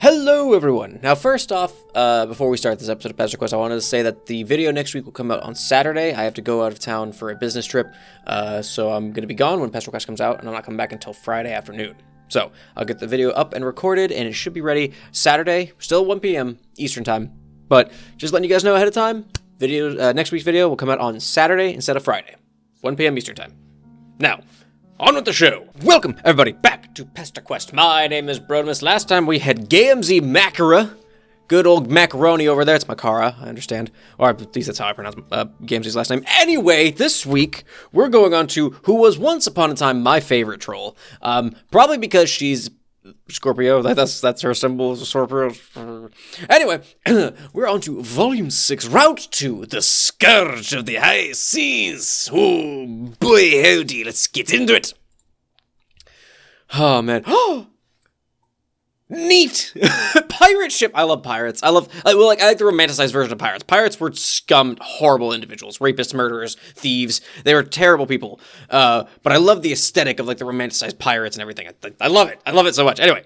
Hello everyone! Now first off, before we start this episode of Pesterquest, I wanted to say that the video next week will come out on Saturday. I have to go out of town for a business trip, so I'm going to be gone when Pesterquest comes out, and I'm not coming back until Friday afternoon. So, I'll get the video up and recorded, and it should be ready Saturday, still 1 p.m. Eastern Time. But, just letting you guys know ahead of time, next week's video will come out on Saturday instead of Friday, 1 p.m. Eastern Time. Now, on with the show! Welcome, everybody, back to Pesterquest. My name is Brodemus. Last time we had Gamzy Makara. Good old macaroni over there. It's Makara, I understand. Or at least that's how I pronounce Gamzy's last name. Anyway, this week, we're going on to who was once upon a time my favorite troll. Probably because she's Scorpio. That's her symbol, is a Scorpio. Anyway, we're on to Volume 6, Route 2, The Scourge of the High Seas. Oh, boy, howdy, let's get into it. Oh, man. Oh! Neat! Pirate ship! I love pirates. I like the romanticized version of pirates. Pirates were scum, horrible individuals. Rapists, murderers, thieves. They were terrible people. But I love the aesthetic of, like, the romanticized pirates and everything. I love it. I love it so much. Anyway.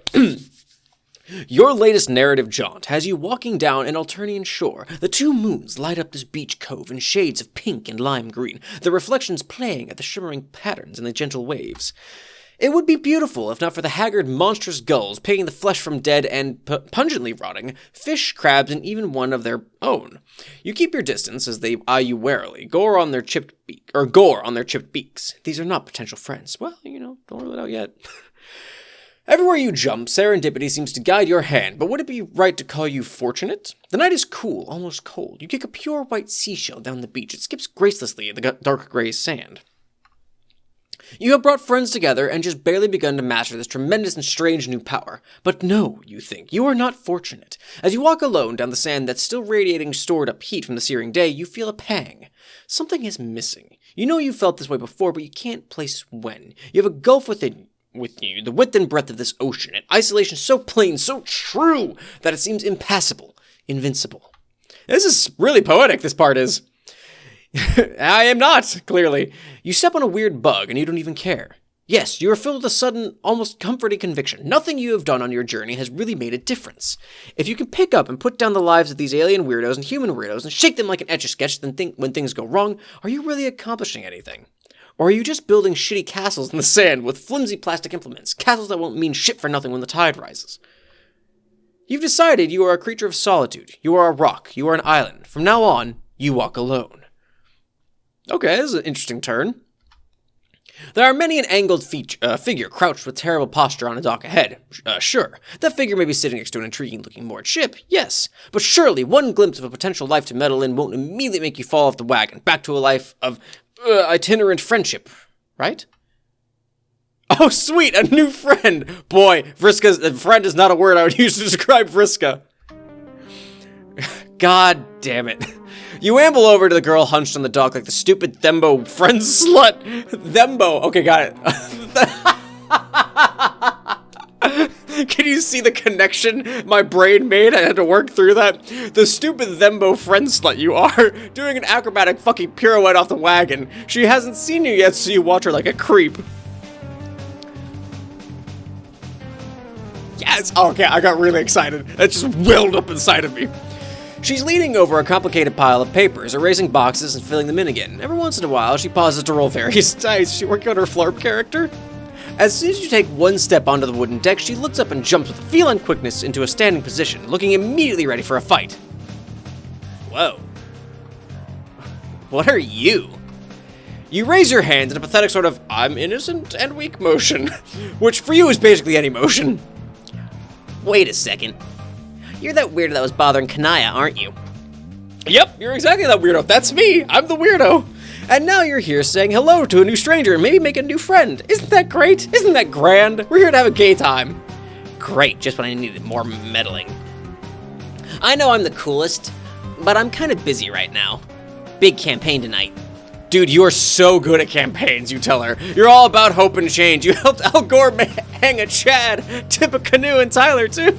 Your latest narrative jaunt has you walking down an Alternian shore. The two moons light up this beach cove in shades of pink and lime green, the reflections playing at the shimmering patterns in the gentle waves. It would be beautiful if not for the haggard, monstrous gulls picking the flesh from dead and pungently rotting fish, crabs, and even one of their own. You keep your distance as they eye you warily, gore on their chipped beaks. These are not potential friends. Well, don't rule it out yet. Everywhere you jump, serendipity seems to guide your hand, but would it be right to call you fortunate? The night is cool, almost cold. You kick a pure white seashell down the beach. It skips gracelessly in the dark gray sand. You have brought friends together and just barely begun to master this tremendous and strange new power. But no, you think, you are not fortunate. As you walk alone down the sand that's still radiating stored up heat from the searing day, you feel a pang. Something is missing. You know you felt this way before, but you can't place when. You have a gulf within you, the width and breadth of this ocean, an isolation so plain, so true, that it seems impassable, invincible. This is really poetic, this part is. I am not, clearly. You step on a weird bug and you don't even care. Yes, you are filled with a sudden, almost comforting conviction. Nothing you have done on your journey has really made a difference. If you can pick up and put down the lives of these alien weirdos and human weirdos and shake them like an Etch-a-Sketch when things go wrong, are you really accomplishing anything? Or are you just building shitty castles in the sand with flimsy plastic implements, castles that won't mean shit for nothing when the tide rises? You've decided you are a creature of solitude. You are a rock. You are an island. From now on, you walk alone. Okay, this is an interesting turn. There are many an angled figure crouched with terrible posture on a dock ahead. Sure, that figure may be sitting next to an intriguing-looking moored ship, yes. But surely one glimpse of a potential life to meddle in won't immediately make you fall off the wagon, back to a life of itinerant friendship, right? Oh, sweet, a new friend! Boy, friend is not a word I would use to describe Vriska. God damn it. You amble over to the girl hunched on the dock like the stupid Thembo friend slut. Thembo. Okay, got it. Can you see the connection my brain made? I had to work through that. The stupid Thembo friend slut you are, doing an acrobatic fucking pirouette off the wagon. She hasn't seen you yet, so you watch her like a creep. Yes! Okay, I got really excited. It just welled up inside of me. She's leaning over a complicated pile of papers, erasing boxes and filling them in again. Every once in a while, she pauses to roll various dice. She working on her Flarp character? As soon as you take one step onto the wooden deck, she looks up and jumps with feline quickness into a standing position, looking immediately ready for a fight. Whoa. What are you? You raise your hands in a pathetic sort of, I'm innocent and weak motion, which for you is basically any motion. Wait a second. You're that weirdo that was bothering Kanaya, aren't you? Yep, you're exactly that weirdo. That's me. I'm the weirdo. And now you're here saying hello to a new stranger and maybe make a new friend. Isn't that great? Isn't that grand? We're here to have a gay time. Great, just when I needed more meddling. I know I'm the coolest, but I'm kind of busy right now. Big campaign tonight. Dude, you are so good at campaigns, you tell her. You're all about hope and change. You helped Al Gore hang a Chad, tip a canoe, and Tyler, too.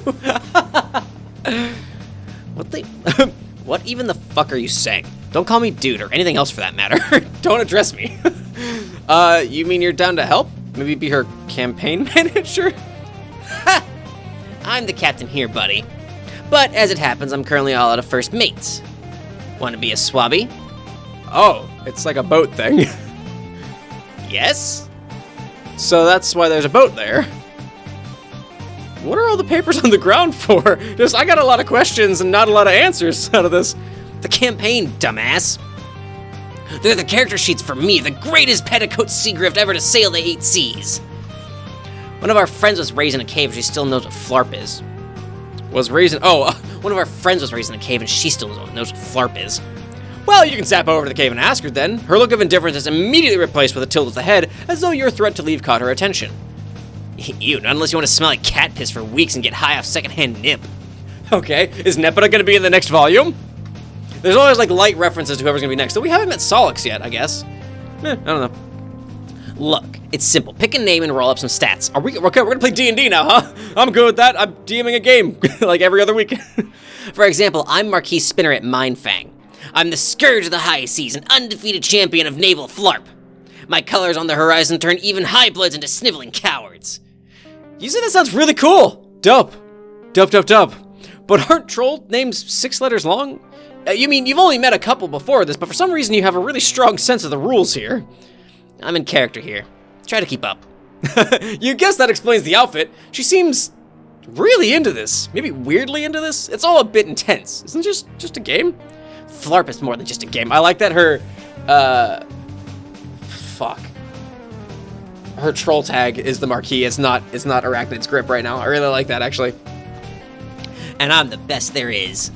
What even the fuck are you saying? Don't call me dude or anything else for that matter. Don't address me. You mean you're down to help? Maybe be her campaign manager? I'm the captain here, buddy. But as it happens, I'm currently all out of first mates. Want to be a swabby? Oh, it's like a boat thing. Yes? So that's why there's a boat there. What are all the papers on the ground for? I got a lot of questions and not a lot of answers out of this. The campaign, dumbass. They're the character sheets for me, the greatest petticoat seagrift ever to sail the 8 seas. One of our friends was raised in a cave, and she still knows what flarp is. One of our friends was raised in a cave, and she still knows what flarp is. Well, you can zap over to the cave and ask her then. Her look of indifference is immediately replaced with a tilt of the head, as though your threat to leave caught her attention. Ew, not unless you want to smell like cat piss for weeks and get high off secondhand nip. Okay, is Nepeta gonna be in the next volume? There's always like light references to whoever's gonna be next, so we haven't met Solix yet, I guess. I don't know. Look, it's simple. Pick a name and roll up some stats. Okay, we're gonna play D&D now, huh? I'm good with that. I'm DMing a game, like every other week. For example, I'm Marquis Spinner at Mindfang. I'm the scourge of the high seas, an undefeated champion of naval flarp. My colors on the horizon turn even high-bloods into sniveling cowards. You said that sounds really cool. Dope. Dope. But aren't troll names 6 letters long? You mean, you've only met a couple before this, but for some reason you have a really strong sense of the rules here. I'm in character here. Try to keep up. You guess that explains the outfit. She seems really into this. Maybe weirdly into this. It's all a bit intense. Isn't it just a game? Flarp is more than just a game. I like that her, her troll tag is the Marquis. It's not Arachnid's grip right now. I really like that, actually. And I'm the best there is.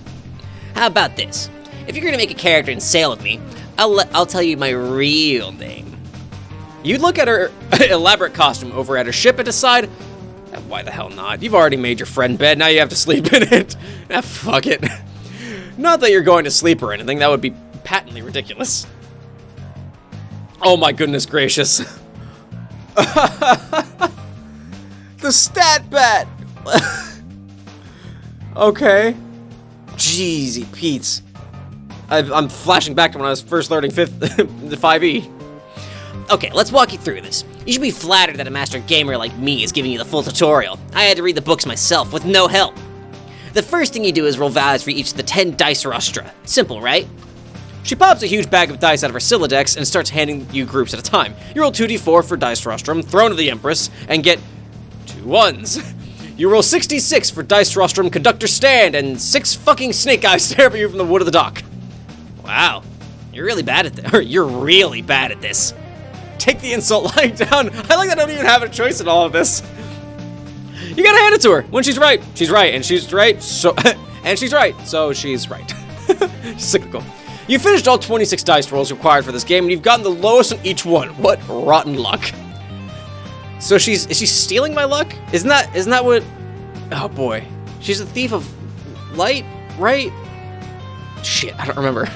How about this? If you're gonna make a character and sail with me, I'll tell you my real name. You'd look at her elaborate costume over at her ship and decide, why the hell not? You've already made your friend bed, now you have to sleep in it. Fuck it. Not that you're going to sleep or anything, that would be patently ridiculous. Oh my goodness gracious. The stat bat! Okay. Jeezy Pete's. I'm flashing back to when I was first learning the 5e. Okay, let's walk you through this. You should be flattered that a master gamer like me is giving you the full tutorial. I had to read the books myself with no help. The first thing you do is roll values for each of the 10 dice rostra. Simple, right? She pops a huge bag of dice out of her Sylladex and starts handing you groups at a time. You roll 2d4 for Dice Rostrum, Throne of the Empress, and get 2 1s. You roll 66 for Dice Rostrum, Conductor Stand, and 6 fucking snake eyes stare at you from the wood of the dock. Wow, you're really bad at this. You're really bad at this. Take the insult lying down. I like that I don't even have a choice in all of this. You gotta hand it to her. When she's right, she's right, and she's right, so and she's right, so she's right. Cyclical. You finished all 26 dice rolls required for this game, and you've gotten the lowest on each one. What rotten luck. So is she stealing my luck? Isn't that what? Oh boy, she's a thief of light, right? Shit, I don't remember.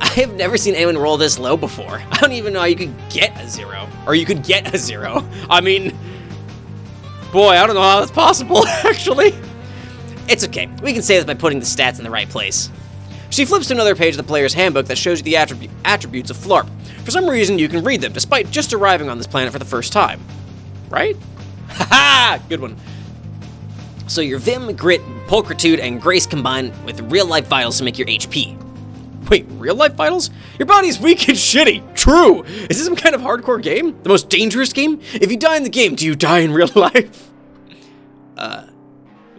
I have never seen anyone roll this low before. I don't even know how you could get a 0. Or you could get a 0. I mean, boy, I don't know how that's possible, actually. It's okay. We can say this by putting the stats in the right place. She flips to another page of the player's handbook that shows you the attributes of Flarp. For some reason, you can read them, despite just arriving on this planet for the first time. Right? Haha! Good one. So your Vim, Grit, Pulchritude, and Grace combine with real-life vitals to make your HP. Wait, real-life vitals? Your body's weak and shitty. True. Is this some kind of hardcore game? The most dangerous game? If you die in the game, do you die in real life?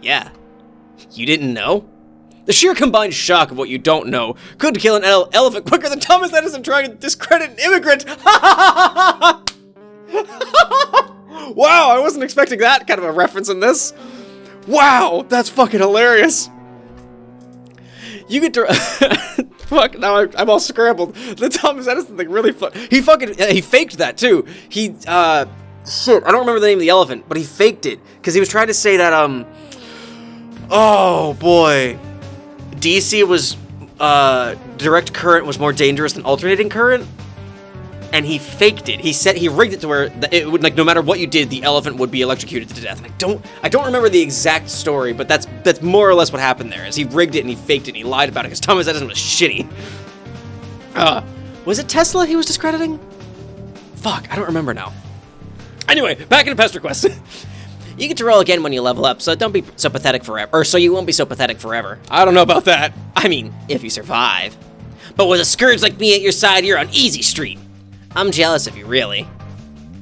Yeah. You didn't know? The sheer combined shock of what you don't know could kill an elephant quicker than Thomas Edison trying to discredit an immigrant. Wow, I wasn't expecting that kind of a reference in this. Wow, that's fucking hilarious. You get to... Fuck, now I'm all scrambled. The Thomas Edison thing really he faked that too. Shit, I don't remember the name of the elephant, but he faked it because he was trying to say that oh boy, DC was direct current was more dangerous than alternating current, and he faked it. He rigged it to where it would, like, no matter what you did, the elephant would be electrocuted to death. And I don't remember the exact story, but that's more or less what happened there. Is he rigged it and he faked it and he lied about it because Thomas Edison was shitty. Was it Tesla he was discrediting? Fuck, I don't remember now. Anyway, back into Pesterquest. You get to roll again when you level up, so don't be so pathetic forever. Or so you won't be so pathetic forever. I don't know about that. I mean, if you survive. But with a scourge like me at your side, you're on easy street. I'm jealous of you, really.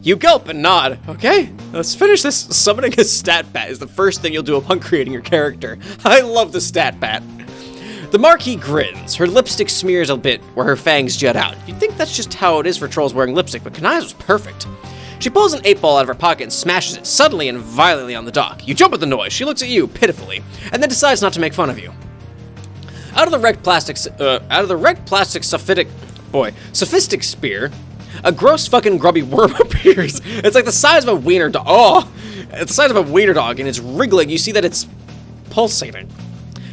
You gulp and nod. Okay, let's finish this. Summoning a stat bat is the first thing you'll do upon creating your character. I love the stat bat. The Marquis grins. Her lipstick smears a bit where her fangs jut out. You'd think that's just how it is for trolls wearing lipstick, but Kanaya's was perfect. She pulls an 8-ball out of her pocket and smashes it suddenly and violently on the dock. You jump at the noise. She looks at you pitifully, and then decides not to make fun of you. Out of the wrecked plastic sophistic spear, a gross fucking grubby worm appears. It's like the size of a wiener dog. Oh, it's the size of a wiener dog, and it's wriggling. You see that it's pulsating.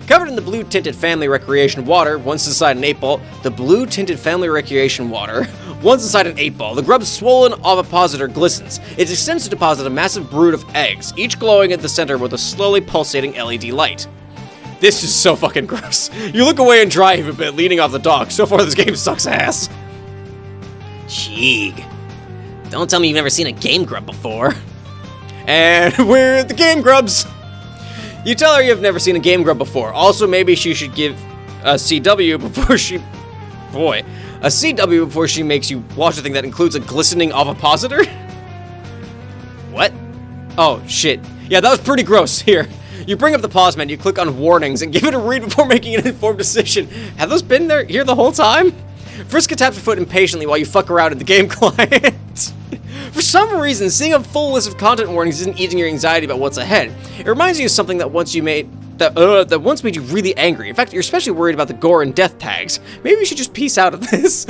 Covered in the blue-tinted family recreation water, once inside an 8-ball, the blue-tinted family recreation water, once inside an 8-ball, the grub's swollen ovipositor glistens. It extends to deposit a massive brood of eggs, each glowing at the center with a slowly pulsating LED light. This is so fucking gross. You look away and dry heave a bit, leaning off the dock. So far, this game sucks ass. Jeeg. Don't tell me you've never seen a game grub before. And we're the Game Grubs. You tell her you've never seen a Game Grub before. Also, maybe she should give a CW before she... Boy. A CW before she makes you watch a thing that includes a glistening ovipositor? What? Oh, shit. Yeah, that was pretty gross. Here. You bring up the pause menu, click on warnings, and give it a read before making an informed decision. Have those been here the whole time? Vriska taps her foot impatiently while you fuck around in the game client. For some reason, seeing a full list of content warnings isn't easing your anxiety about what's ahead. It reminds you of something that once made you really angry. In fact, you're especially worried about the gore and death tags. Maybe you should just peace out of this.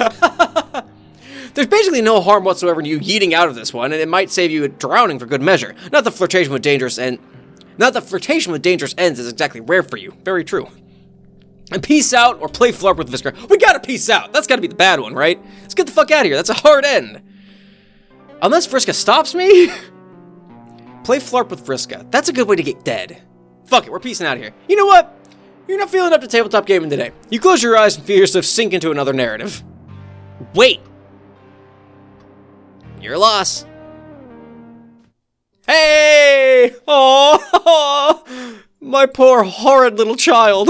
There's basically no harm whatsoever in you yeeting out of this one, and it might save you drowning for good measure. Not that flirtation with dangerous ends is exactly rare for you. Very true. And peace out or play flarp with Vriska. We gotta peace out. That's gotta be the bad one, right? Let's get the fuck out of here. That's a hard end. Unless Vriska stops me? Play flarp with Vriska. That's a good way to get dead. Fuck it, we're peacing out here. You know what? You're not feeling up to tabletop gaming today. You close your eyes and feel yourself sink into another narrative. Wait. Your loss. Hey! Oh, my poor horrid little child.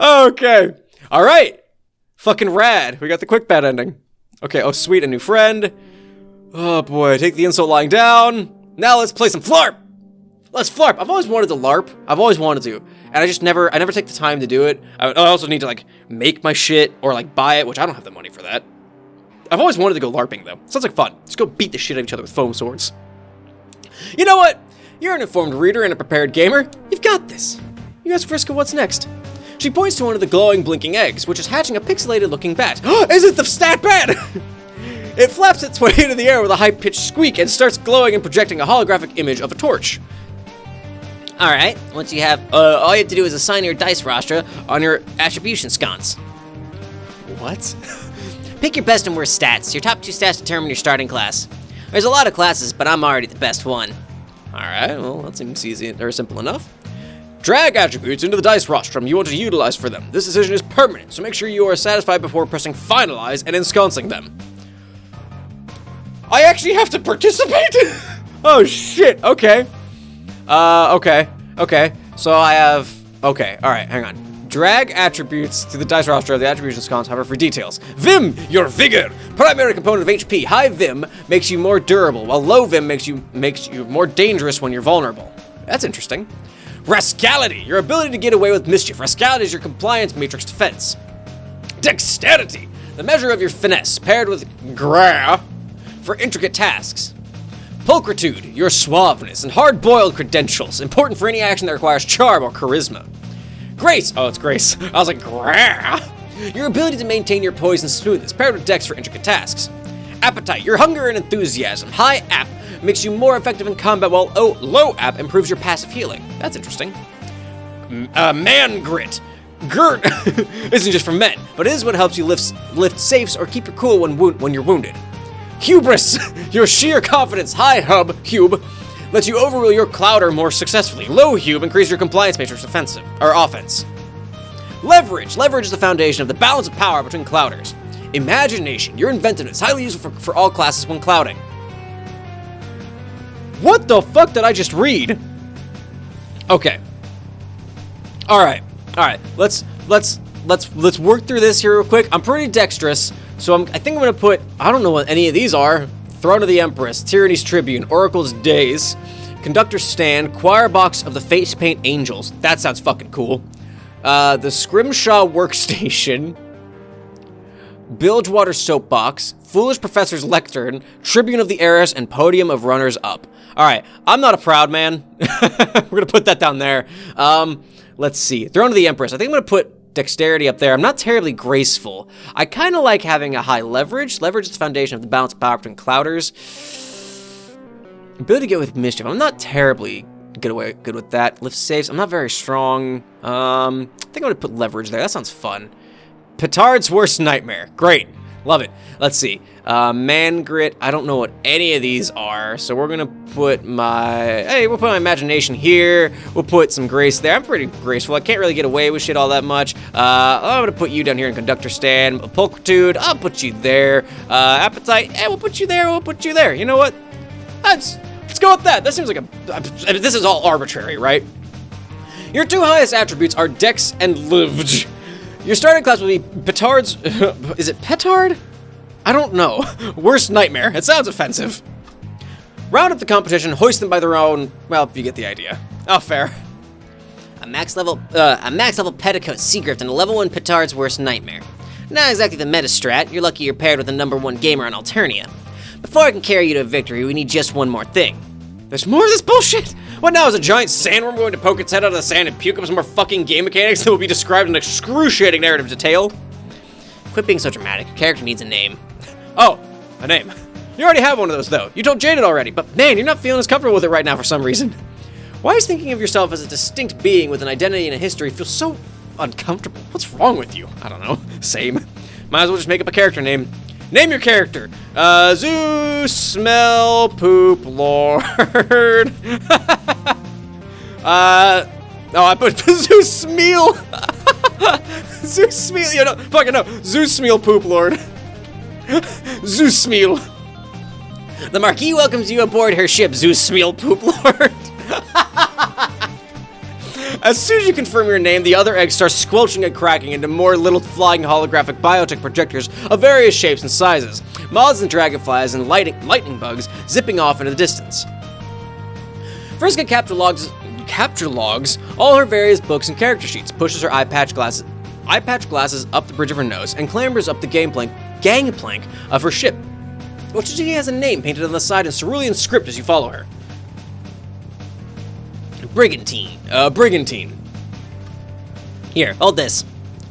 Okay. All right. Fucking rad. We got the quick bad ending. Okay. Oh, sweet. A new friend. Oh, boy. Take the insult lying down. Now let's play some flarp. Let's flarp. I've always wanted to LARP. I've always wanted to. And I never take the time to do it. I also need to, like, make my shit or, like, buy it, which I don't have the money for that. I've always wanted to go LARPing, though. Sounds like fun. Let's go beat the shit out of each other with foam swords. You know what? You're an informed reader and a prepared gamer. You've got this. You ask Vriska what's next. She points to one of the glowing, blinking eggs, which is hatching a pixelated-looking bat. Is it the stat bat? It flaps its way into the air with a high-pitched squeak and starts glowing and projecting a holographic image of a torch. Alright, once you have, all you have to do is assign your dice roster on your attribution sconce. What? Pick your best and worst stats. Your top 2 stats determine your starting class. There's a lot of classes, but I'm already the best one. Alright, well, that seems easy or simple enough. Drag attributes into the dice rostrum you want to utilize for them. This decision is permanent, so make sure you are satisfied before pressing finalize and ensconcing them. I actually have to participate? Oh shit, okay. Okay. So I have, okay, alright, hang on. Drag attributes to the dice roster of the attribution sconce, however, for details. Vim, your vigor. Primary component of HP. High Vim makes you more durable, while low Vim makes you more dangerous when you're vulnerable. That's interesting. Rascality, your ability to get away with mischief. Rascality is your compliance matrix defense. Dexterity, the measure of your finesse, paired with gra for intricate tasks. Pulchritude, your suaveness and hard-boiled credentials, important for any action that requires charm or charisma. Grace, oh, it's Grace. I was like, gra. Your ability to maintain your poise and smoothness, paired with dex for intricate tasks. Appetite, your hunger and enthusiasm. High app makes you more effective in combat, while low app improves your passive healing. That's interesting. Man grit. Girt isn't just for men, but it is what helps you lift safes or keep your cool when you're wounded. Hubris, your sheer confidence. High hub, hub, lets you overrule your clouder more successfully. Low hub increases your compliance matrix offensive or offense. Leverage is the foundation of the balance of power between clouders. Imagination, your inventiveness, highly useful for all classes when clouding. What the fuck did I just read? Okay. All right. Let's work through this here real quick. I'm pretty dexterous, so I think I'm gonna put, I don't know what any of these are. Throne of the Empress, Tyranny's Tribune, Oracle's Days, Conductor's Stand, Choir Box of the Face Paint Angels. That sounds fucking cool. The Scrimshaw Workstation, Bilgewater Soapbox, Foolish Professor's Lectern, Tribune of the Heiress, and Podium of Runners Up. All right, I'm not a proud man. We're gonna put that down there. Let's see, Throne of the Empress. I think I'm gonna put dexterity up there. I'm not terribly graceful. I kind of like having a high leverage. Leverage is the foundation of the balance of power between clouders. Ability to get with mischief. I'm not terribly good with that. Lift saves. I'm not very strong. I think I'm gonna put leverage there. That sounds fun. Petard's Worst Nightmare. Great. Love it. Let's see. Man Grit. I don't know what any of these are, so we're gonna put we'll put my imagination here. We'll put some grace there. I'm pretty graceful. I can't really get away with shit all that much. I'm gonna put you down here in Conductor Stand. Pulchritude. I'll put you there. Appetite. We'll put you there. We'll put you there. You know what? Let's go with that. That seems like this is all arbitrary, right? Your two highest attributes are Dex and Lived. Your starting class will be Petard's... is it Petard? I don't know. Worst Nightmare. It sounds offensive. Round up the competition, hoist them by their own... Well, you get the idea. Oh, fair. A max level Petticoat Seagrift and a level 1 Petard's Worst Nightmare. Not exactly the meta strat. You're lucky you're paired with the #1 gamer on Alternia. Before I can carry you to victory, we need just one more thing. There's more of this bullshit? What now, is a giant sandworm going to poke its head out of the sand and puke up some more fucking game mechanics that will be described in excruciating narrative detail? Quit being so dramatic. Your character needs a name. Oh, a name. You already have one of those, though. You told Jaded already, but man, you're not feeling as comfortable with it right now for some reason. Why is thinking of yourself as a distinct being with an identity and a history feel so uncomfortable? What's wrong with you? I don't know. Same. Might as well just make up a character name. Name your character. Zeus Smell Poop Lord. I put Zeus Smeal. Zeus Smeal. You know, fucking no. Zeus Smeal Poop Lord. Zeus Smeal. The Marquis welcomes you aboard her ship, Zeus Smeal Poop Lord. As soon as you confirm your name, the other eggs start squelching and cracking into more little flying holographic biotech projectors of various shapes and sizes. Moths and dragonflies and lightning bugs zipping off into the distance. Vriska capture logs all her various books and character sheets, pushes her eye patch glasses up the bridge of her nose, and clambers up the gangplank of her ship, which she has a name painted on the side in cerulean script as you follow her. Brigantine. Here, hold this.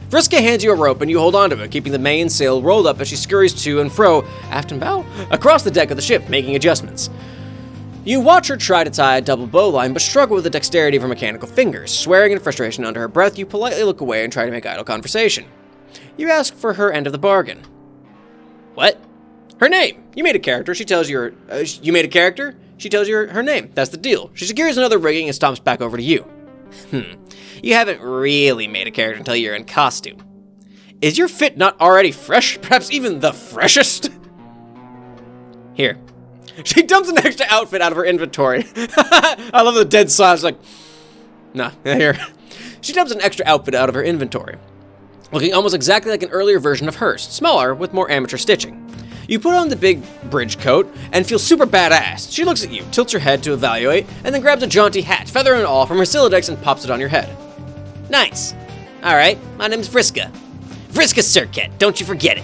Vriska hands you a rope and you hold onto it, keeping the mainsail rolled up as she scurries to and fro, aft and bow, across the deck of the ship, making adjustments. You watch her try to tie a double bowline, but struggle with the dexterity of her mechanical fingers. Swearing in frustration under her breath, you politely look away and try to make idle conversation. You ask for her end of the bargain. What? Her name. You made a character. She tells you you made a character? She tells you her name. That's the deal. She secures another rigging and stomps back over to you. You haven't really made a character until you're in costume. Is your fit not already fresh? Perhaps even the freshest? Here. She dumps an extra outfit out of her inventory. I love the dead silence, like, nah, here. She dumps an extra outfit out of her inventory, looking almost exactly like an earlier version of hers, smaller with more amateur stitching. You put on the big bridge coat and feel super badass. She looks at you, tilts her head to evaluate, and then grabs a jaunty hat, feather and all, from her Silodex and pops it on your head. Nice. Alright, my name's Vriska. Vriska Serket, don't you forget it.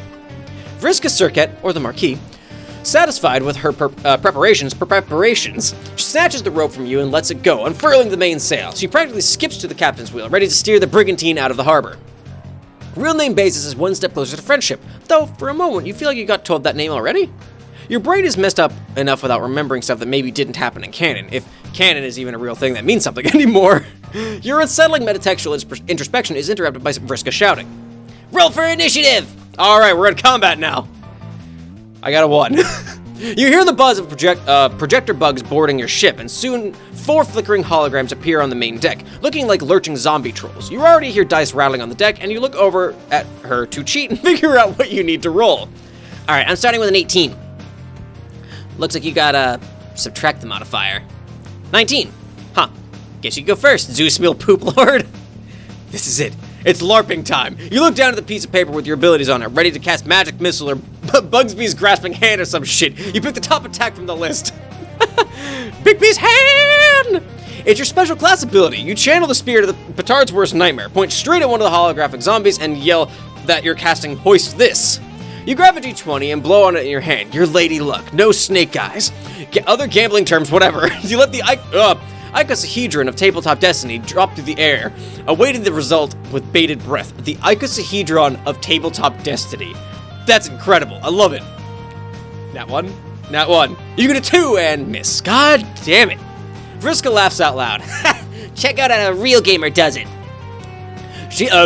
Vriska Serket, or the Marquis, satisfied with her preparations, she snatches the rope from you and lets it go, unfurling the mainsail. She practically skips to the captain's wheel, ready to steer the brigantine out of the harbor. Real name basis is one step closer to friendship, though for a moment you feel like you got told that name already. Your brain is messed up enough without remembering stuff that maybe didn't happen in canon, if canon is even a real thing that means something anymore. Your unsettling metatextual introspection is interrupted by Vriska shouting. Roll for initiative! Alright, we're in combat now. I got a 1. You hear the buzz of projector bugs boarding your ship, and soon 4 flickering holograms appear on the main deck, looking like lurching zombie trolls. You already hear dice rattling on the deck, and you look over at her to cheat and figure out what you need to roll. Alright, I'm starting with an 18. Looks like you got subtract the modifier. 19. Huh. Guess you go first, Zeus Meal Poop Lord. This is it. It's LARPing time. You look down at the piece of paper with your abilities on it, ready to cast magic missile or Bugsby's grasping hand or some shit. You pick the top attack from the list. Bigby's hand! It's your special class ability. You channel the spirit of the Petard's worst nightmare, point straight at one of the holographic zombies, and yell that you're casting Hoist This. You grab a d20 and blow on it in your hand. Your lady luck. No snake eyes. Other gambling terms, whatever. You let the icosahedron of Tabletop Destiny drop through the air, awaiting the result with bated breath. The icosahedron of Tabletop Destiny. That's incredible. I love it. Nat 1. Nat 1. You get a 2 and miss. God damn it. Vriska laughs out loud. Check out how a real gamer does it.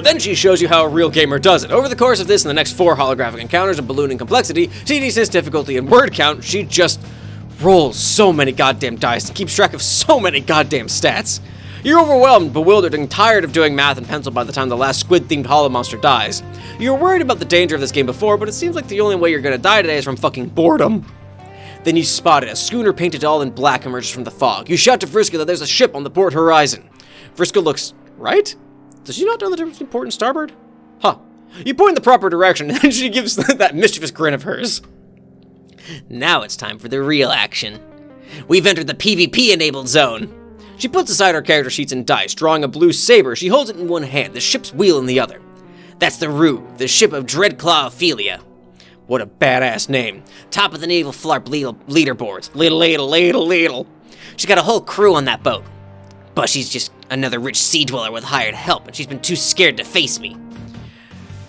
Then she shows you how a real gamer does it. Over the course of this and the next 4 holographic encounters of ballooning complexity, TD6 difficulty, and word count, she just rolls so many goddamn dice and keeps track of so many goddamn stats. You're overwhelmed, bewildered, and tired of doing math and pencil by the time the last squid-themed hollow monster dies. You were worried about the danger of this game before, but it seems like the only way you're gonna die today is from fucking boredom. Then you spot it. A schooner painted all in black emerges from the fog. You shout to Vriska that there's a ship on the port horizon. Vriska looks right? Does she not know the difference between port and starboard? Huh. You point in the proper direction, and she gives that mischievous grin of hers. Now it's time for the real action. We've entered the PvP-enabled zone. She puts aside her character sheets and dice, drawing a blue saber. She holds it in one hand, the ship's wheel in the other. That's the Rue, the ship of Dreadclaw Ophelia. What a badass name. Top of the naval flarp leaderboards. Ladle. She's got a whole crew on that boat. But she's just another rich sea dweller with hired help, and she's been too scared to face me.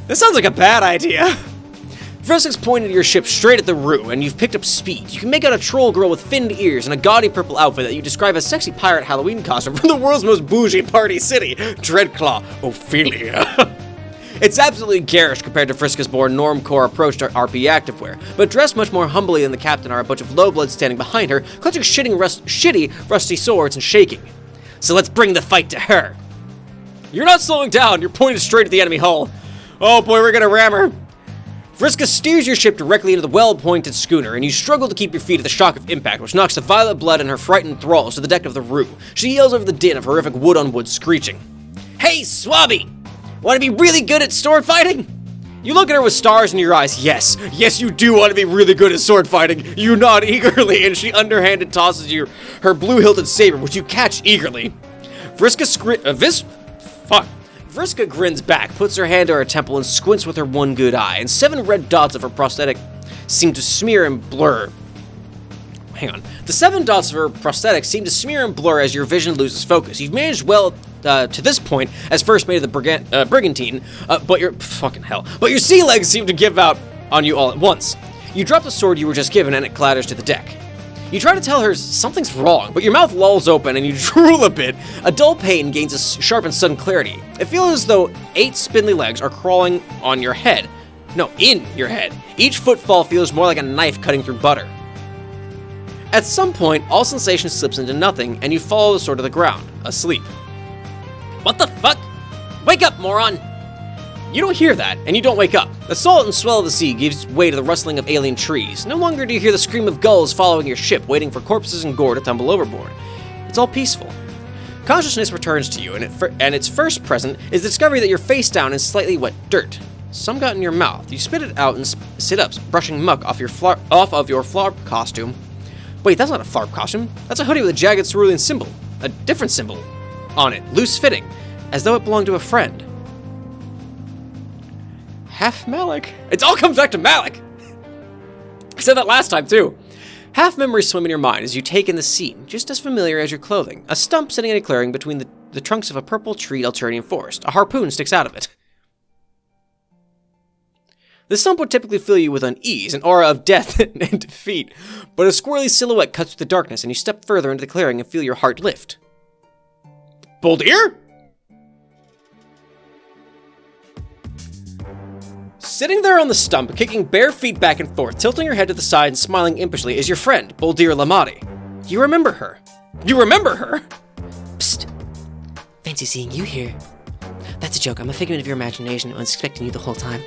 This sounds like a bad idea. Vriska's pointed your ship straight at the Rue, and you've picked up speed. You can make out a troll girl with finned ears and a gaudy purple outfit that you describe as sexy pirate Halloween costume from the world's most bougie party city, Dreadclaw Ophelia. It's absolutely garish compared to Vriska's more normcore approach to RP activewear, but dressed much more humbly than the captain are a bunch of lowbloods standing behind her, clutching shitty, rusty swords and shaking. So let's bring the fight to her. You're not slowing down, you're pointed straight at the enemy hull. Oh boy, we're gonna ram her. Vriska steers your ship directly into the well-pointed schooner, and you struggle to keep your feet at the shock of impact, which knocks the violet blood in her frightened thralls to the deck of the Rue. She yells over the din of horrific wood-on-wood screeching. Hey, Swabby! Want to be really good at sword fighting? You look at her with stars in your eyes. Yes, you do want to be really good at sword fighting. You nod eagerly, and she underhanded tosses you her blue-hilted saber, which you catch eagerly. Vriska grins back, puts her hand to her temple, and squints with her one good eye, and 7 red dots of her prosthetic seem to smear and blur. The 7 dots of her prosthetic seem to smear and blur as your vision loses focus. You've managed well to this point as first mate of the brigantine, but your sea legs seem to give out on you all at once. You drop the sword you were just given, and it clatters to the deck. You try to tell her something's wrong, but your mouth lolls open and you drool a bit. A dull pain gains a sharp and sudden clarity. It feels as though 8 spindly legs are crawling on your head. No, in your head. Each footfall feels more like a knife cutting through butter. At some point, all sensation slips into nothing, and you follow the sword to the ground, asleep. What the fuck? Wake up, moron! You don't hear that, and you don't wake up. The salt and swell of the sea gives way to the rustling of alien trees. No longer do you hear the scream of gulls following your ship, waiting for corpses and gore to tumble overboard. It's all peaceful. Consciousness returns to you, and its first present is the discovery that you're face down in slightly wet dirt. Some got in your mouth. You spit it out and sit up, brushing muck off of your flarp costume. Wait, that's not a flarp costume. That's a hoodie with a jagged cerulean symbol. A different symbol on it, loose-fitting, as though it belonged to a friend. Half Malik. It all comes back to Malik! I said that last time, too. Half memories swim in your mind as you take in the scene, just as familiar as your clothing. A stump sitting in a clearing between the trunks of a purple-treed Alternian forest. A harpoon sticks out of it. The stump would typically fill you with unease, an aura of death and defeat, but a squirrely silhouette cuts through the darkness, and you step further into the clearing and feel your heart lift. Boldir? Sitting there on the stump, kicking bare feet back and forth, tilting her head to the side and smiling impishly is your friend, Boldir Lamati. You remember her. You remember her? Psst. Fancy seeing you here. That's a joke. I'm a figment of your imagination. I was expecting you the whole time.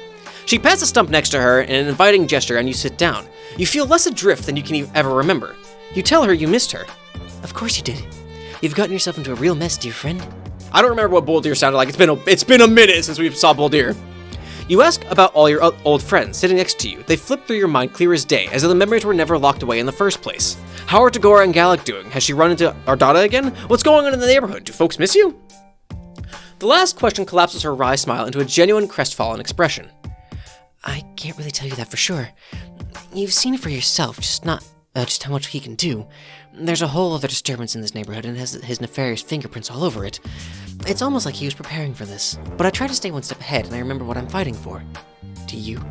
She pats a stump next to her in an inviting gesture, and you sit down. You feel less adrift than you can ever remember. You tell her you missed her. Of course you did. You've gotten yourself into a real mess, dear friend. I don't remember what Boldir sounded like. It's been a minute since we saw Boldir. You ask about all your old friends sitting next to you. They flip through your mind clear as day, as though the memories were never locked away in the first place. How are Tagora and Gallic doing? Has she run into Ardata again? What's going on in the neighborhood? Do folks miss you? The last question collapses her wry smile into a genuine crestfallen expression. I can't really tell you that for sure. You've seen it for yourself, just not just how much he can do. There's a whole other disturbance in this neighborhood and has his nefarious fingerprints all over it. It's almost like he was preparing for this, but I try to stay one step ahead and I remember what I'm fighting for. Do you?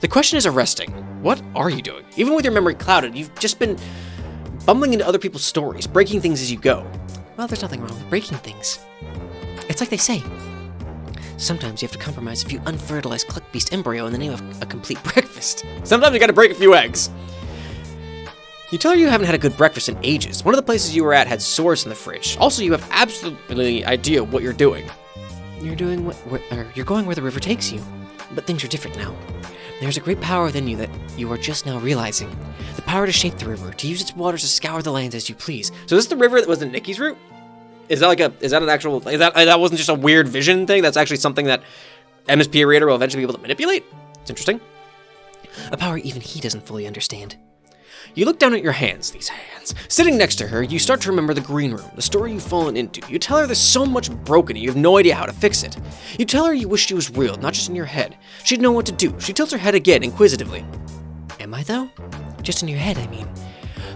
The question is arresting. What are you doing? Even with your memory clouded, you've just been bumbling into other people's stories, breaking things as you go. Well, there's nothing wrong with breaking things. It's like they say. Sometimes you have to compromise a few unfertilized cluck-beast embryo in the name of a complete breakfast. Sometimes you gotta break a few eggs. You tell her you haven't had a good breakfast in ages. One of the places you were at had swords in the fridge. Also, you have absolutely no idea what you're doing. You're going where the river takes you. But things are different now. There's a great power within you that you are just now realizing. The power to shape the river, to use its waters to scour the lands as you please. So this is the river that was in Nikki's route? Is that wasn't just a weird vision thing? That's actually something that MSPA Reader will eventually be able to manipulate? It's interesting. A power even he doesn't fully understand. You look down at your hands, these hands. Sitting next to her, you start to remember the green room, the story you've fallen into. You tell her there's so much broken and you have no idea how to fix it. You tell her you wish she was real, not just in your head. She'd know what to do. She tilts her head again, inquisitively. Am I, though? Just in your head, I mean.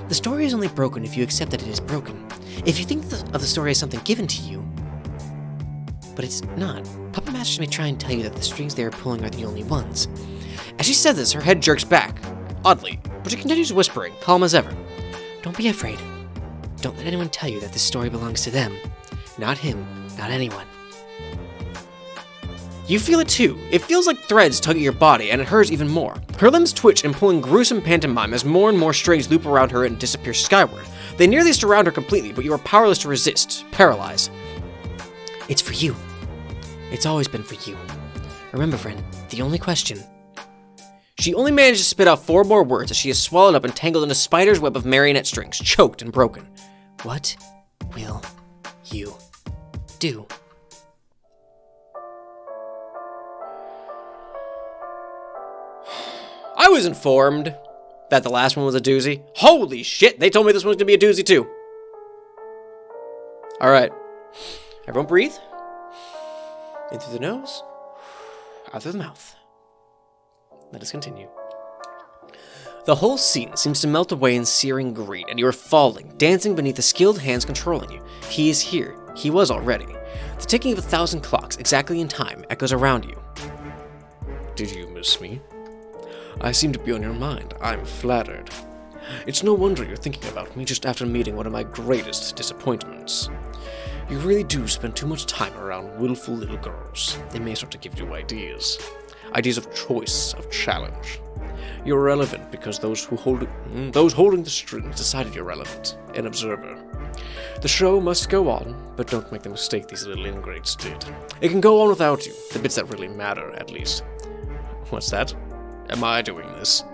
The story is only broken if you accept that it is broken. If you think of the story as something given to you, but it's not. Puppet Masters may try and tell you that the strings they are pulling are the only ones. As she says this, her head jerks back, oddly, but she continues whispering, calm as ever. Don't be afraid. Don't let anyone tell you that this story belongs to them. Not him, not anyone. You feel it too. It feels like threads tug at your body, and it hurts even more. Her limbs twitch and pull in gruesome pantomime as more and more strings loop around her and disappear skyward. They nearly surround her completely, but you are powerless to resist, paralyzed. It's for you. It's always been for you. Remember, friend, the only question. She only manages to spit out 4 more words as she is swallowed up and tangled in a spider's web of marionette strings, choked and broken. What will you do? I was informed that the last one was a doozy. Holy shit, they told me this one's gonna be a doozy too. Alright. Everyone breathe. In through the nose, out through the mouth. Let us continue. The whole scene seems to melt away in searing green, and you are falling, dancing beneath the skilled hands controlling you. He is here. He was already. The ticking of 1,000 clocks, exactly in time, echoes around you. Did you miss me? I seem to be on your mind. I'm flattered. It's no wonder you're thinking about me just after meeting one of my greatest disappointments. You really do spend too much time around willful little girls. They may start to give you ideas. Ideas of choice, of challenge. You're relevant because those holding the strings decided you're relevant, an observer. The show must go on, but don't make the mistake these little ingrates did. It can go on without you, the bits that really matter, at least. What's that? Am I doing this?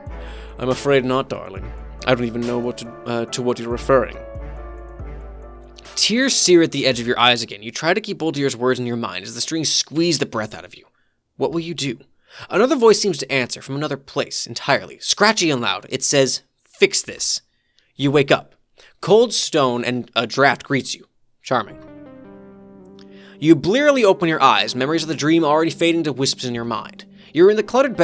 I'm afraid not, darling. I don't even know what to what you're referring. Tears sear at the edge of your eyes again. You try to keep Boldir's words in your mind as the strings squeeze the breath out of you. What will you do? Another voice seems to answer from another place entirely, scratchy and loud. It says, "Fix this." You wake up. Cold stone and a draft greets you. Charming. You blearily open your eyes, memories of the dream already fading to wisps in your mind. You're in the cluttered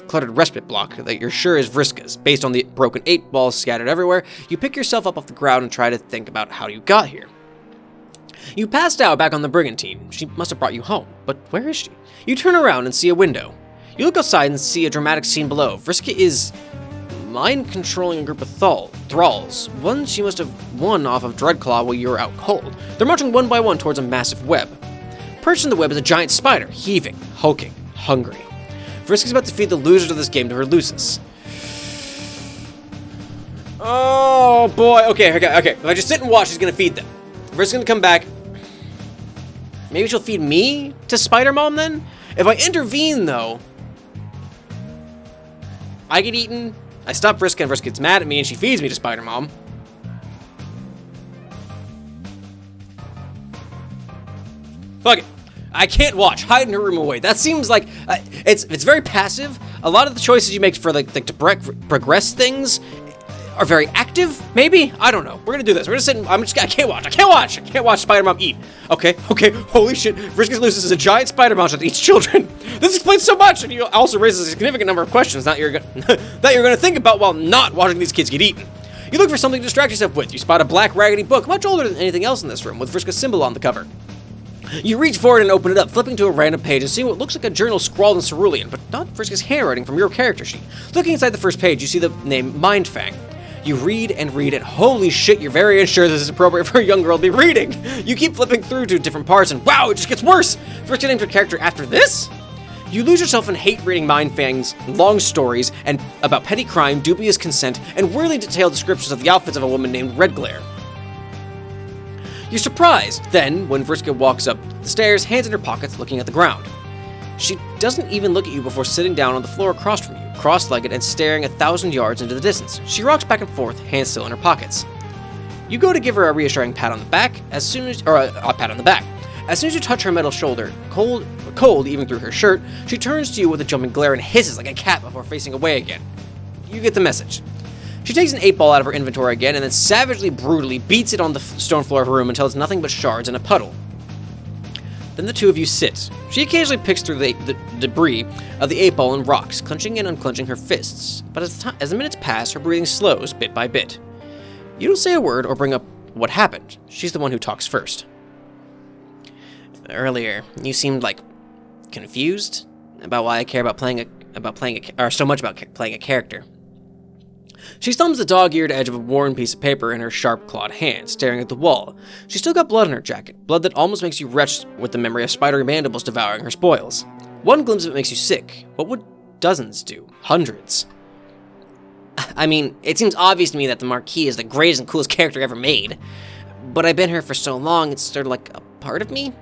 cluttered respite block that you're sure is Vriska's. Based on the broken 8 balls scattered everywhere, you pick yourself up off the ground and try to think about how you got here. You passed out back on the brigantine. She must have brought you home, but where is she? You turn around and see a window. You look outside and see a dramatic scene below. Vriska is mind-controlling a group of thralls. One she must have won off of Dreadclaw while you were out cold. They're marching one by one towards a massive web. Perched in the web is a giant spider, heaving, hulking, hungry. Vriska's about to feed the losers of this game to her Lucis. Oh boy, okay. If I just sit and watch, she's gonna feed them. Vriska's gonna come back. Maybe she'll feed me to Spider Mom then? If I intervene though, I get eaten I stop Vriska and Vriska gets mad at me and she feeds me to Spider-Mom. Fuck it. I can't watch. Hide in her room away. That seems like it's very passive. A lot of the choices you make for like to progress things are very active. Maybe, I don't know. We're gonna do this. We're gonna sit. I can't watch. I can't watch Spider-Mom eat. Okay. Holy shit. Vriska loses a giant spider monster that eats children. This explains so much, and you also raises a significant number of questions that you're gonna think about while not watching these kids get eaten. You look for something to distract yourself with. You spot a black raggedy book, much older than anything else in this room, with Vriska's symbol on the cover. You reach forward and open it up, flipping to a random page and seeing what looks like a journal scrawled in cerulean, but not Vriska's handwriting from your character sheet. Looking inside the first page, you see the name Mindfang. You read, and holy shit, you're very unsure this is appropriate for a young girl to be reading. You keep flipping through to different parts, and wow, it just gets worse. Vriska named her character after this? You lose yourself in hate reading Mindfang's long stories and about petty crime, dubious consent, and weirdly detailed descriptions of the outfits of a woman named Red Glare. You're surprised, then, when Vriska walks up the stairs, hands in her pockets, looking at the ground. She doesn't even look at you before sitting down on the floor across from you, cross-legged and staring 1,000 yards into the distance. She rocks back and forth, hands still in her pockets. You go to give her a reassuring pat on the back, a pat on the back. As soon as you touch her metal shoulder, cold even through her shirt, she turns to you with a jumping glare and hisses like a cat before facing away again. You get the message. She takes an 8-ball out of her inventory again and then savagely, brutally beats it on the stone floor of her room until it's nothing but shards and a puddle. Then the two of you sit. She occasionally picks through the debris of the 8-ball and rocks, clenching and unclenching her fists. But as the minutes pass, her breathing slows bit by bit. You don't say a word or bring up what happened. She's the one who talks first. Earlier, you seemed like confused about why I care about so much about playing a character. She thumbs the dog-eared edge of a worn piece of paper in her sharp-clawed hand, staring at the wall. She's still got blood on her jacket, blood that almost makes you retch with the memory of spidery mandibles devouring her spoils. One glimpse of it makes you sick. What would dozens do? Hundreds. I mean, it seems obvious to me that the Marquis is the greatest and coolest character ever made. But I've been here for so long, it's sort of like a part of me.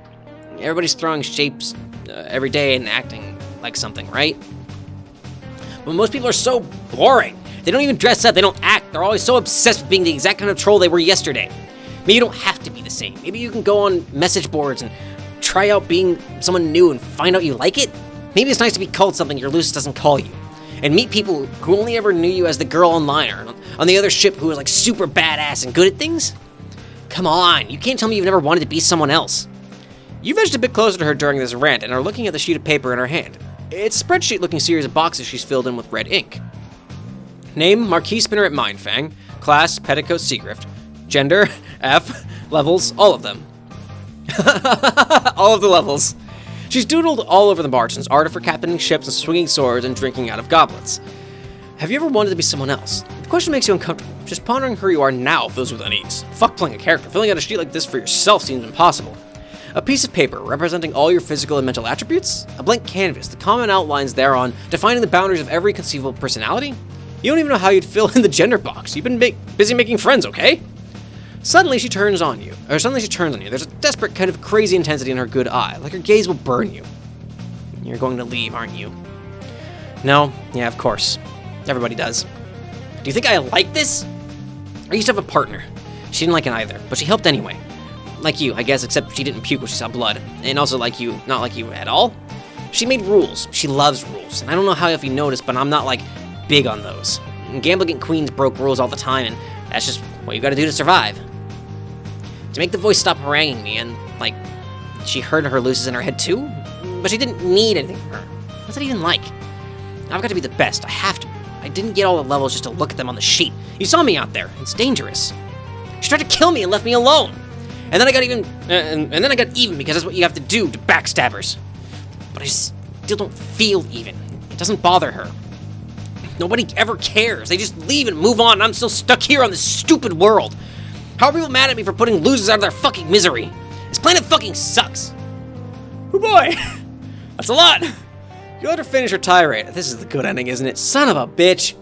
Everybody's throwing shapes every day and acting like something, right? But most people are so boring. They don't even dress up, they don't act, they're always so obsessed with being the exact kind of troll they were yesterday. Maybe you don't have to be the same. Maybe you can go on message boards and try out being someone new and find out you like it. Maybe it's nice to be called something your Lucis doesn't call you. And meet people who only ever knew you as the girl online or on the other ship who was like super badass and good at things. Come on, you can't tell me you've never wanted to be someone else. You've edged a bit closer to her during this rant and are looking at the sheet of paper in her hand. It's a spreadsheet-looking series of boxes she's filled in with red ink. Name, Marquis Spinner at Mindfang. Class, Petticoat Seagrift. Gender, F. Levels, all of them. All of the levels. She's doodled all over the margins, art for captaining ships and swinging swords and drinking out of goblets. Have you ever wanted to be someone else? The question makes you uncomfortable. Just pondering who you are now fills you with unease. Fuck playing a character. Filling out a sheet like this for yourself seems impossible. A piece of paper representing all your physical and mental attributes? A blank canvas, the common outlines thereon defining the boundaries of every conceivable personality? You don't even know how you'd fill in the gender box. You've been busy making friends, okay? Suddenly she turns on you. There's a desperate kind of crazy intensity in her good eye, like her gaze will burn you. You're going to leave, aren't you? No, yeah, of course. Everybody does. Do you think I like this? I used to have a partner. She didn't like it either, but she helped anyway. Like you, I guess, except she didn't puke when she saw blood. And also like you, not like you at all. She made rules. She loves rules. And I don't know how if you noticed, but I'm not, like, big on those. Gambling queens broke rules all the time, and that's just what you gotta do to survive. To make the voice stop haranguing me, and, like, she heard her Lucis in her head too? But she didn't need anything from her. What's that even like? I've got to be the best. I have to. I didn't get all the levels just to look at them on the sheet. You saw me out there. It's dangerous. She tried to kill me and left me alone. And then I got even because that's what you have to do to backstabbers. But I still don't feel even. It doesn't bother her. Nobody ever cares. They just leave and move on, and I'm still stuck here on this stupid world. How are people mad at me for putting losers out of their fucking misery? This planet fucking sucks. Oh boy. That's a lot. You let her finish her tirade. This is the good ending, isn't it? Son of a bitch.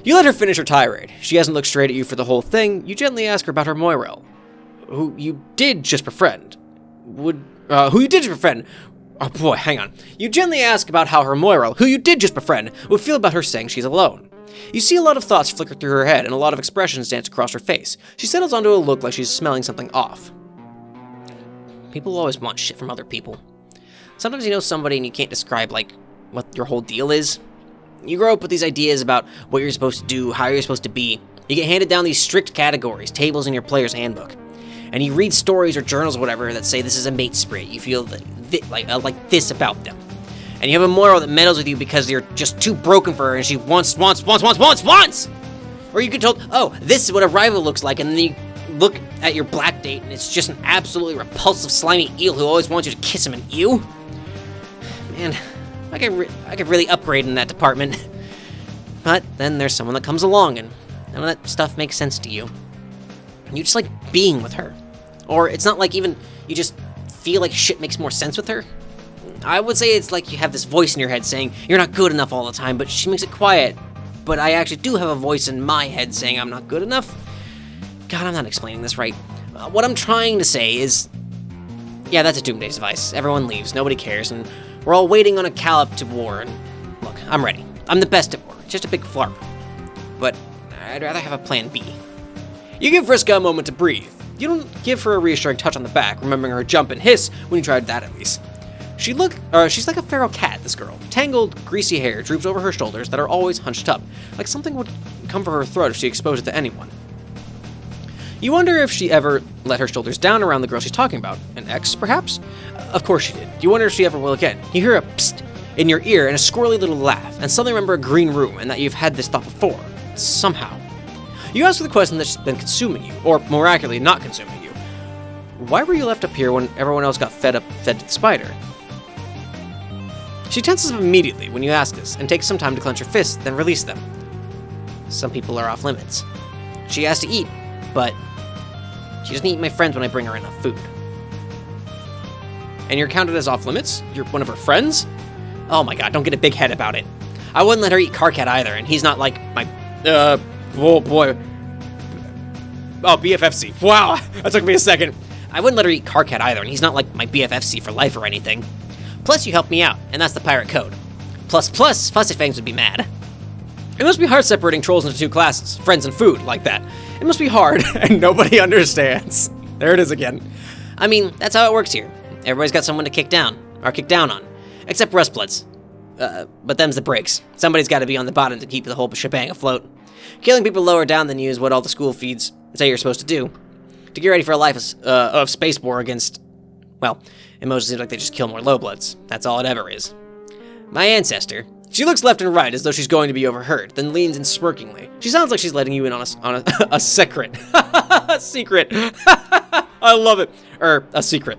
You let her finish her tirade. She hasn't looked straight at you for the whole thing. You gently ask her about her Moirel, who you did just befriend. Oh boy, hang on. You gently ask about how her Moirel, who you did just befriend, would feel about her saying she's alone. You see a lot of thoughts flicker through her head and a lot of expressions dance across her face. She settles onto a look like she's smelling something off. People always want shit from other people. Sometimes you know somebody and you can't describe, like, what your whole deal is. You grow up with these ideas about what you're supposed to do, how you're supposed to be. You get handed down these strict categories, tables in your player's handbook. And you read stories or journals or whatever that say this is a mate spirit. You feel like this about them. And you have a moral that meddles with you because you're just too broken for her and she wants! Or you get told, oh, this is what a rival looks like, and then you look at your black date and it's just an absolutely repulsive, slimy eel who always wants you to kiss him and ew. Man, I could really upgrade in that department. But then there's someone that comes along and none of that stuff makes sense to you. You just like being with her. Or it's not like even you just feel like shit makes more sense with her. I would say it's like you have this voice in your head saying you're not good enough all the time, but she makes it quiet. But I actually do have a voice in my head saying I'm not good enough. God, I'm not explaining this right. What I'm trying to say is, yeah, that's a Doomsday device. Everyone leaves, nobody cares, and we're all waiting on a callop to war, and look, I'm ready. I'm the best at war, just a big flarp. But I'd rather have a plan B. You give Vriska a moment to breathe. You don't give her a reassuring touch on the back, remembering her jump and hiss when you tried that at least. She's like a feral cat, this girl. Tangled, greasy hair droops over her shoulders that are always hunched up, like something would come for her throat if she exposed it to anyone. You wonder if she ever let her shoulders down around the girl she's talking about. An ex, perhaps? Of course she did. You wonder if she ever will again. You hear a psst in your ear and a squirrely little laugh, and suddenly remember a green room and that you've had this thought before. Somehow. You ask her the question that's been consuming you, or more accurately, not consuming you. Why were you left up here when everyone else got fed to the spider? She tenses up immediately when you ask this, and takes some time to clench her fists, then release them. Some people are off limits. She has to eat, but she doesn't eat my friends when I bring her enough food. And you're counted as off limits? You're one of her friends? Oh my god, don't get a big head about it. I wouldn't let her eat Karkat either, and he's not like my, oh boy. Oh, BFFC. Wow, that took me a second. I wouldn't let her eat Karkat either, and he's not like my BFFC for life or anything. Plus, you helped me out, and that's the pirate code. Plus, Fussy Fangs would be mad. It must be hard separating trolls into two classes, friends and food, like that. It must be hard, and nobody understands. There it is again. I mean, that's how it works here. Everybody's got someone to kick down on. Except Rustbloods. But them's the breaks. Somebody's got to be on the bottom to keep the whole shebang afloat. Killing people lower down than you is what all the school feeds say you're supposed to do. To get ready for a life of space war against, well, it mostly seems like they just kill more lowbloods. That's all it ever is. My ancestor. She looks left and right as though she's going to be overheard, then leans in smirkingly. She sounds like she's letting you in on a secret. A secret. I love it. A secret.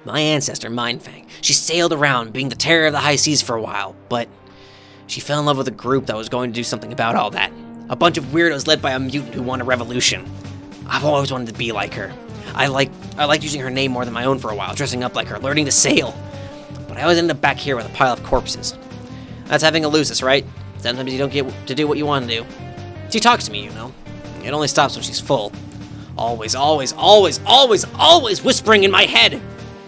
My ancestor, Mindfang. She sailed around, being the terror of the high seas for a while, but she fell in love with a group that was going to do something about all that. A bunch of weirdos led by a mutant who want a revolution. I've always wanted to be like her. I liked using her name more than my own for a while, dressing up like her, learning to sail. But I always end up back here with a pile of corpses. That's having a lusus, right? Sometimes you don't get to do what you want to do. She talks to me, you know. It only stops when she's full. Always whispering in my head.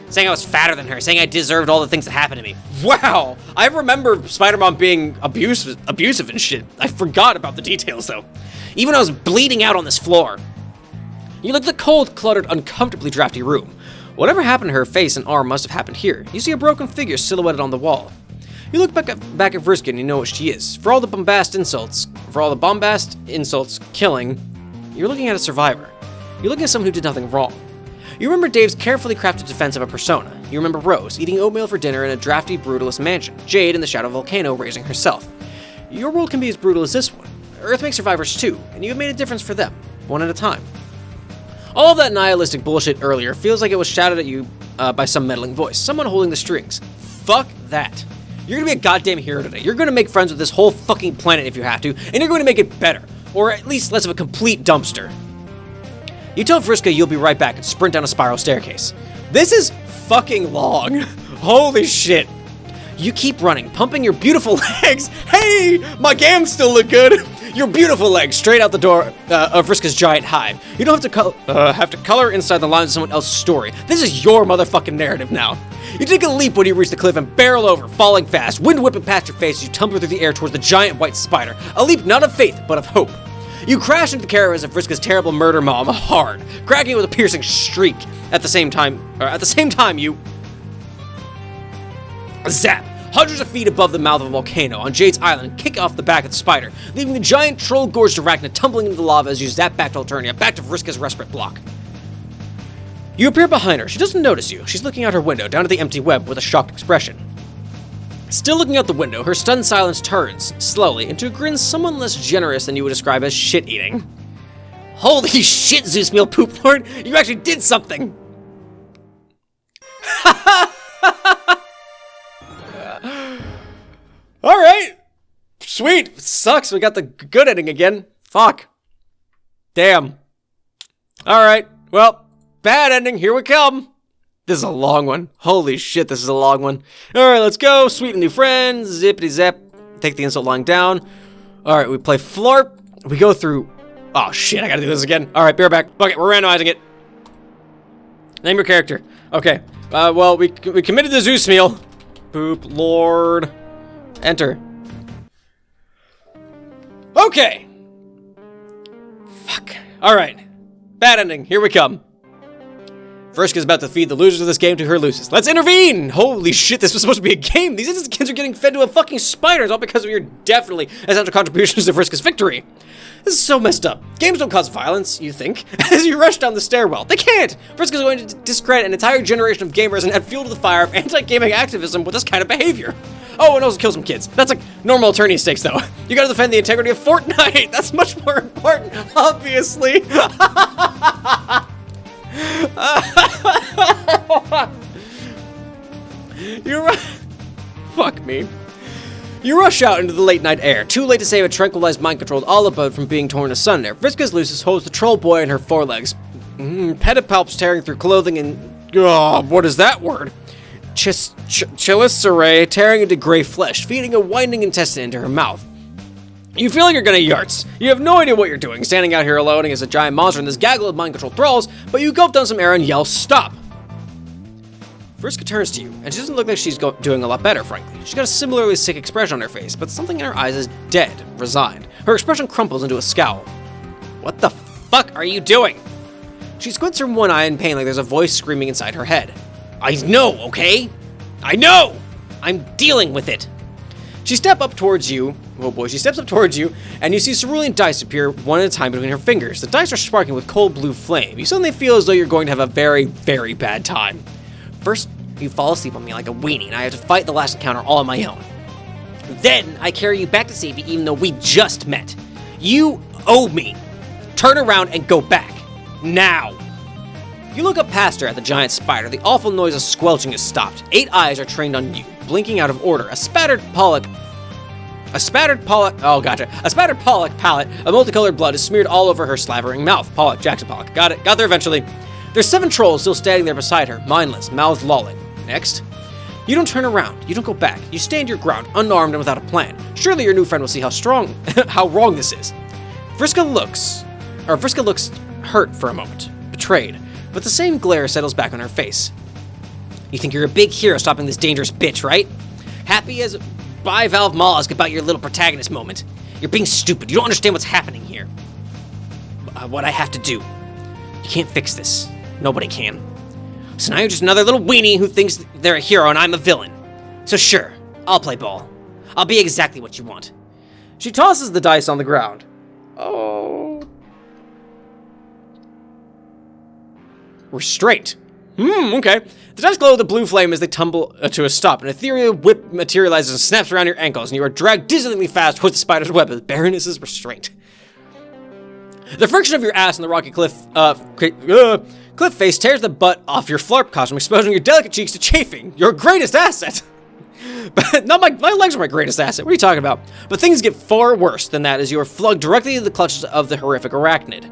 Saying I was fatter than her, saying I deserved all the things that happened to me. Wow! I remember Spider-Mom being abusive and shit. I forgot about the details, though. Even I was bleeding out on this floor. You look at the cold, cluttered, uncomfortably drafty room. Whatever happened to her face and arm must have happened here. You see a broken figure silhouetted on the wall. You look back at Vriska and you know what she is. For all the bombast insults killing, you're looking at a survivor. You're looking at someone who did nothing wrong. You remember Dave's carefully crafted defense of a persona. You remember Rose, eating oatmeal for dinner in a drafty, brutalist mansion. Jade in the Shadow Volcano raising herself. Your world can be as brutal as this one. Earth makes survivors too, and you have made a difference for them, one at a time. All of that nihilistic bullshit earlier feels like it was shouted at you by some meddling voice, someone holding the strings. Fuck that. You're gonna be a goddamn hero today. You're gonna make friends with this whole fucking planet if you have to, and you're going to make it better, or at least less of a complete dumpster. You tell Vriska you'll be right back and sprint down a spiral staircase. This is fucking long. Holy shit. You keep running, pumping your beautiful legs. Hey, my gams still look good. Your beautiful legs straight out the door of Vriska's giant hive. You don't have to color inside the lines of someone else's story. This is your motherfucking narrative now. You take a leap when you reach the cliff and barrel over, falling fast, wind whipping past your face as you tumble through the air towards the giant white spider. A leap not of faith, but of hope. You crash into the caravans of Vriska's terrible murder mom hard, cracking it with a piercing shriek. At the same time, you zap hundreds of feet above the mouth of a volcano on Jade's island and kick off the back of the spider, leaving the giant troll-gorged arachnid tumbling into the lava as you zap back to Alternia, back to Vriska's respite block. You appear behind her. She doesn't notice you. She's looking out her window, down at the empty web with a shocked expression. Still looking out the window, her stunned silence turns, slowly, into a grin somewhat less generous than you would describe as shit-eating. Holy shit, Zeus Meal Poop Lord! You actually did something! Alright! Sweet! Sucks, we got the good ending again. Fuck. Damn. Alright, well, bad ending, here we come. This is a long one. Holy shit, this is a long one. Alright, let's go. Sweet and new friends. Zippity zap. Take the insult lying down. Alright, we play Flarp. We go through... Oh shit, I gotta do this again. Alright, bear back. Okay, we're randomizing it. Name your character. Okay. Well, we committed the Zeus meal. Poop Lord. Enter. Okay. Fuck. Alright. Bad ending. Here we come. Vriska's about to feed the losers of this game to her losers. Let's intervene! Holy shit, this was supposed to be a game. These innocent kids are getting fed to a fucking spider. It's all because of your definitely essential contributions to Vriska's victory. This is so messed up. Games don't cause violence, you think, as you rush down the stairwell. They can't! Vriska's going to discredit an entire generation of gamers and add fuel to the fire of anti-gaming activism with this kind of behavior. Oh, and also kill some kids. That's like normal attorney stakes, though. You gotta defend the integrity of Fortnite. That's much more important, obviously. Fuck me. You rush out into the late night air, too late to save a tranquilized mind-controlled Olabud from being torn asunder. Vriska's Lucis holds the troll boy in her forelegs. Pedipalps tearing through clothing and... Oh, what is that word? Chelicerae tearing into gray flesh, feeding a winding intestine into her mouth. You feel like you're gonna yarts. You have no idea what you're doing, standing out here alone as a giant monster in this gaggle of mind-controlled thralls, but you gulp down some air and yell, "Stop!" Vriska turns to you, and she doesn't look like she's doing a lot better, frankly. She's got a similarly sick expression on her face, but something in her eyes is dead, resigned. Her expression crumples into a scowl. What the fuck are you doing? She squints from one eye in pain like there's a voice screaming inside her head. I know, okay? I know! I'm dealing with it. She steps up towards you, and you see cerulean dice appear one at a time between her fingers. The dice are sparking with cold blue flame. You suddenly feel as though you're going to have a very, very bad time. First, you fall asleep on me like a weenie, and I have to fight the last encounter all on my own. Then, I carry you back to safety even though we just met. You owe me. Turn around and go back. Now. You look up past her at the giant spider. The awful noise of squelching has stopped. 8 eyes are trained on you, blinking out of order. A spattered Pollock palate of multicolored blood is smeared all over her slavering mouth. Pollock, Jackson Pollock. Got it. Got there eventually. There's 7 trolls still standing there beside her, mindless, mouths lolling. Next. You don't turn around. You don't go back. You stand your ground, unarmed and without a plan. Surely your new friend will see how wrong this is. Vriska looks hurt for a moment, betrayed, but the same glare settles back on her face. You think you're a big hero stopping this dangerous bitch, right? Happy as bivalve mollusk about your little protagonist moment. You're being stupid. You don't understand what's happening here. What I have to do. You can't fix this. Nobody can. So now you're just another little weenie who thinks they're a hero and I'm a villain. So sure, I'll play ball. I'll be exactly what you want. She tosses the dice on the ground. Oh. Restraint. Okay. The dice glow with a blue flame as they tumble to a stop. An ethereal whip materializes and snaps around your ankles, and you are dragged dizzyingly fast towards the spider's web as Baroness's restraint. The friction of your ass on the rocky cliff face tears the butt off your flarp costume, exposing your delicate cheeks to chafing. Your greatest asset. But not my legs are my greatest asset. What are you talking about? But things get far worse than that as you are flung directly into the clutches of the horrific arachnid.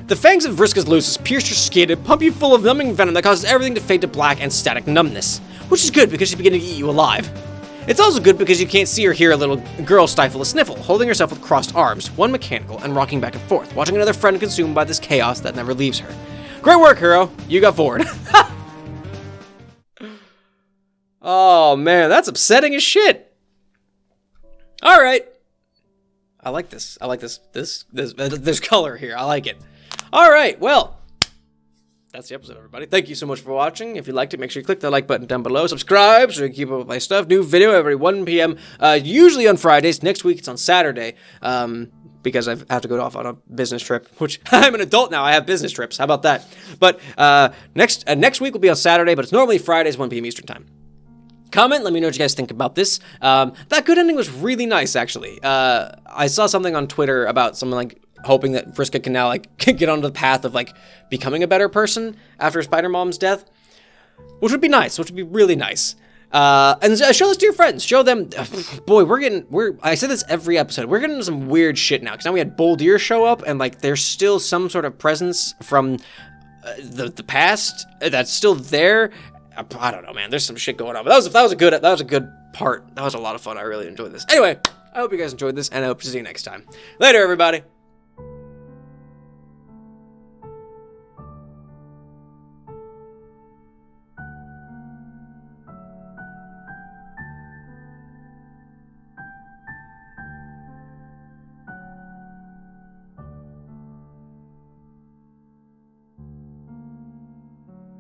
The fangs of Vriska's Lucis pierce your skin and pump you full of numbing venom that causes everything to fade to black and static numbness. Which is good because she's beginning to eat you alive. It's also good because you can't see or hear a little girl stifle a sniffle, holding herself with crossed arms, one mechanical, and rocking back and forth, watching another friend consumed by this chaos that never leaves her. Great work, hero. You got forward. Oh, man, that's upsetting as shit. All right. I like this. I like this. There's color here. I like it. All right, well, that's the episode, everybody. Thank you so much for watching. If you liked it, make sure you click the like button down below. Subscribe so you can keep up with my stuff. New video every 1 p.m. Usually on Fridays. Next week, it's on Saturday. Because I have to go off on a business trip, which I'm an adult now. I have business trips. How about that? But next week will be on Saturday, but it's normally Fridays, 1 p.m. Eastern time. Comment, let me know what you guys think about this. That good ending was really nice, actually. I saw something on Twitter about someone, like, hoping that Vriska can now, like, get onto the path of, like, becoming a better person after Spider-Mom's death. Which would be nice, which would be really nice. And show this to your friends. Show them, boy, I say this every episode. We're getting some weird shit now. Because now we had Boldir show up, and, like, there's still some sort of presence from the past that's still there. I don't know, man. There's some shit going on. But that was a good part. That was a lot of fun. I really enjoyed this. Anyway, I hope you guys enjoyed this, and I hope to see you next time. Later, everybody.